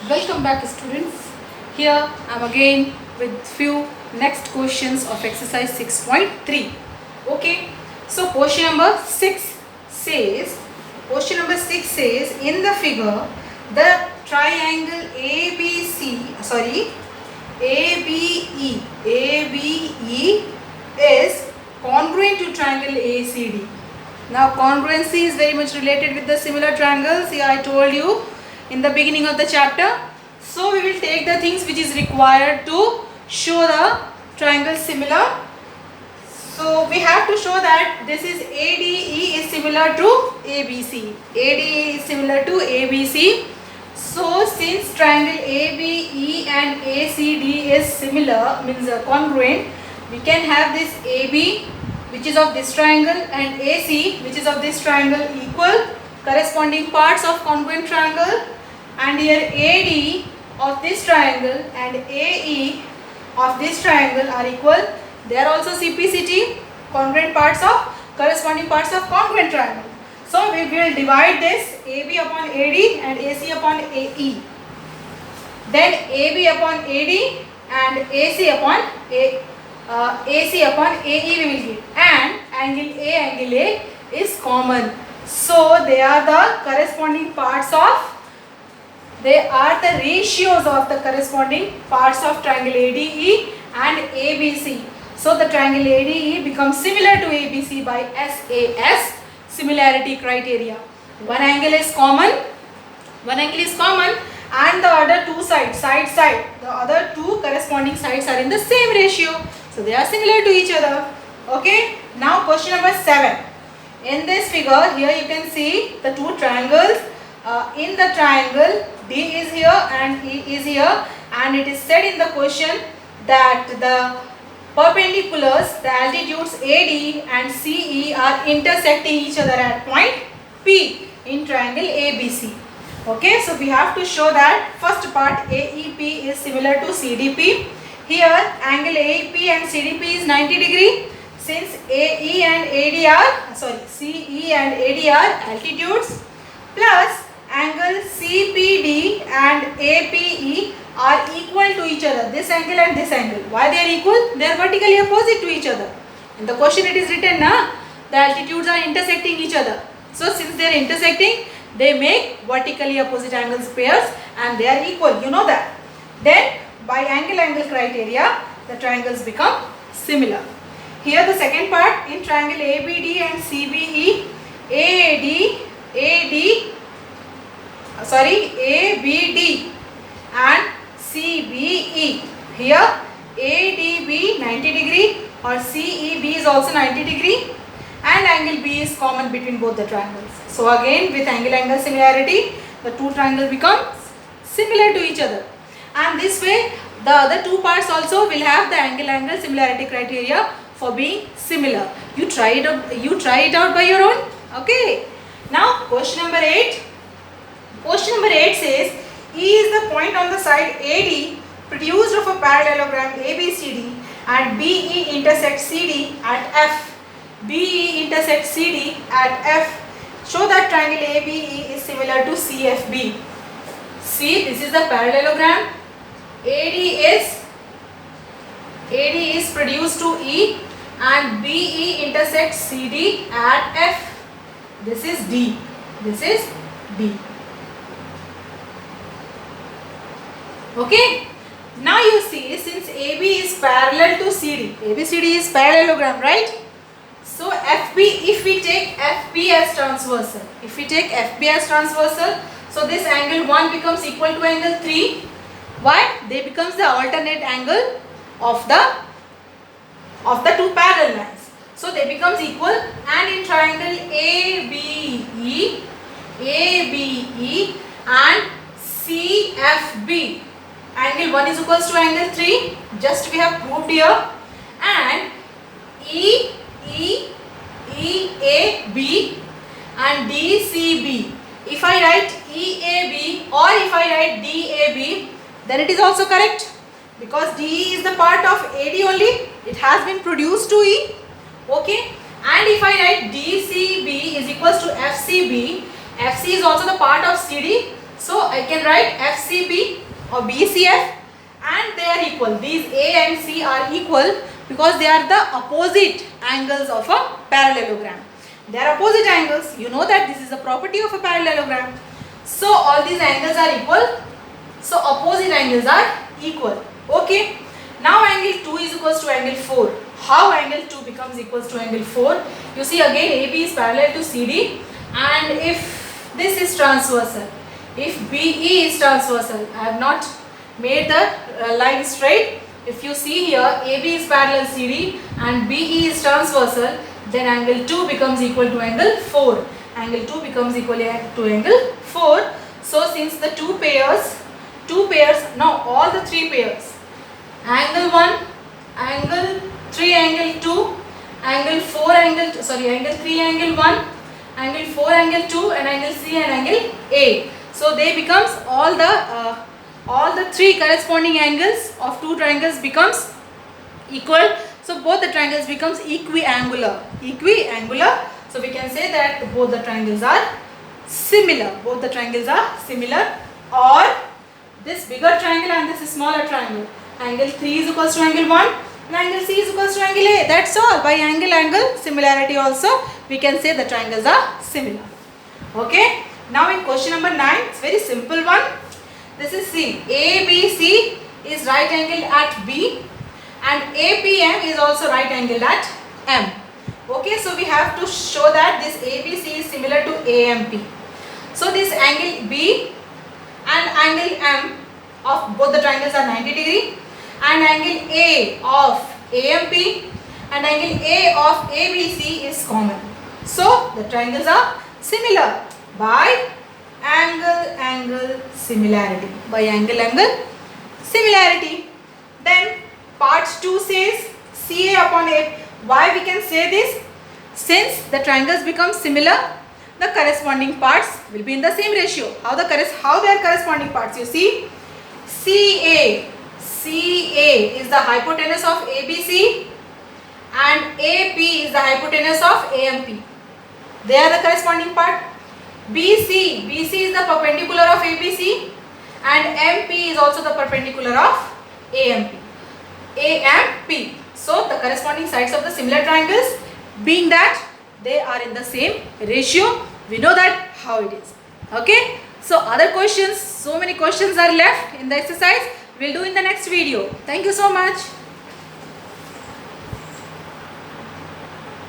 Welcome back, students. Here I am again with few next questions of exercise 6.3. Okay, so question number 6 says in the figure the triangle ABE is congruent to triangle ACD. Now congruency is very much related with the similar triangles. Here I told you in the beginning of the chapter. So we will take the things which is required to show the triangle similar. So we have to show that this is ADE is similar to ABC. ADE is similar to ABC. So since triangle ABE and ACD is similar, means congruent, we can have this AB which is of this triangle and AC which is of this triangle equal corresponding parts of congruent triangle, and here AD of this triangle and AE of this triangle are equal. They are also CPCT, congruent parts of corresponding parts of congruent triangle. So we will divide this AB upon AD and AC upon AE. Then AB upon AD and AC upon AE we will get, and angle A is common. So they are the corresponding parts of, they are the ratios of the corresponding parts of triangle ADE and ABC. So the triangle ADE becomes similar to ABC by SAS similarity criteria. One angle is common and the other two sides, the other two corresponding sides are in the same ratio. So they are similar to each other. Okay. Now question number 7. In this figure, here you can see the two triangles. In the triangle, D is here and E is here, and it is said in the question that the perpendiculars, the altitudes AD and CE are intersecting each other at point P in triangle ABC. Okay, so we have to show that first part AEP is similar to CDP. Here angle AEP and CDP is 90 degree. Since CE and AD are altitudes, plus angle CPD and APE are equal to each other. This angle and this angle. Why they are equal? They are vertically opposite to each other. In the question it is written, the altitudes are intersecting each other. So since they are intersecting, they make vertically opposite angles pairs and they are equal. You know that. Then by angle criteria, the triangles become similar. Here the second part, in triangle ABD and CBE, ABD and CBE. Here ADB 90 degree or CEB is also 90 degree, and angle B is common between both the triangles. So again with angle similarity, the two triangles become similar to each other, and this way the other two parts also will have the angle similarity criteria for being similar. You try it out by your own. Okay. Now question number 8. Question number 8 says E is the point on the side AD produced of a parallelogram ABCD and BE intersects CD at F. BE intersects CD at F. Show that triangle ABE is similar to CFB. See, this is the parallelogram. AD is produced to E and BE intersects CD at F. This is D. This is D. Okay. Now you see, since AB is parallel to CD, ABCD is parallelogram, right? So FB, if we take FB as transversal, so this angle 1 becomes equal to angle 3. Why? They becomes the alternate angle of the two parallel lines. So they becomes equal, and in triangle ABE and CFB, angle 1 is equals to angle 3, just we have proved here, and EAB and DCB. If I write EAB or if I write DAB, then it is also correct, because DE is the part of AD only, it has been produced to E. Okay, and if I write DCB is equals to FCB, FC is also the part of CD, so I can write FCB or BCF, and they are equal. These A and C are equal because they are the opposite angles of a parallelogram. They are opposite angles. You know that this is a property of a parallelogram. So all these angles are equal. So opposite angles are equal. Okay. Now angle 2 is equals to angle 4. How angle 2 becomes equals to angle 4? You see again AB is parallel to CD, and if this is transversal, if BE is transversal, I have not made the line straight. If you see here AB is parallel CD and BE is transversal, then angle 2 becomes equal to angle 4. Angle 2 becomes equal to angle 4. So since the two pairs, now all the three pairs, angle 1, angle 3, angle 2, angle 4, angle 3, angle 1, angle 4, angle 2, and angle C and angle A. So they becomes all the three corresponding angles of two triangles becomes equal. So both the triangles becomes equiangular. So we can say that both the triangles are similar. Or this bigger triangle and this smaller triangle. Angle 3 is equals to angle 1 and angle C is equals to angle A. That's all. By angle similarity also we can say the triangles are similar. Okay. Now in question number 9, it's very simple one. This is C. ABC is right angle at B and APM is also right angle at M. Okay, so we have to show that this ABC is similar to AMP. So this angle B and angle M of both the triangles are 90 degree, and angle A of AMP and angle A of ABC is common. So the triangles are similar by angle similarity. Then part 2 says CA upon A. Why we can say this? Since the triangles become similar, the corresponding parts will be in the same ratio. How they are corresponding parts? You see, CA is the hypotenuse of ABC and AP is the hypotenuse of AMP. They are the corresponding part. BC is the perpendicular of ABC and MP is also the perpendicular of AMP. So the corresponding sides of the similar triangles, being that they are in the same ratio, we know that how it is. Okay. So other questions, so many questions are left in the exercise. We'll do in the next video. Thank you so much.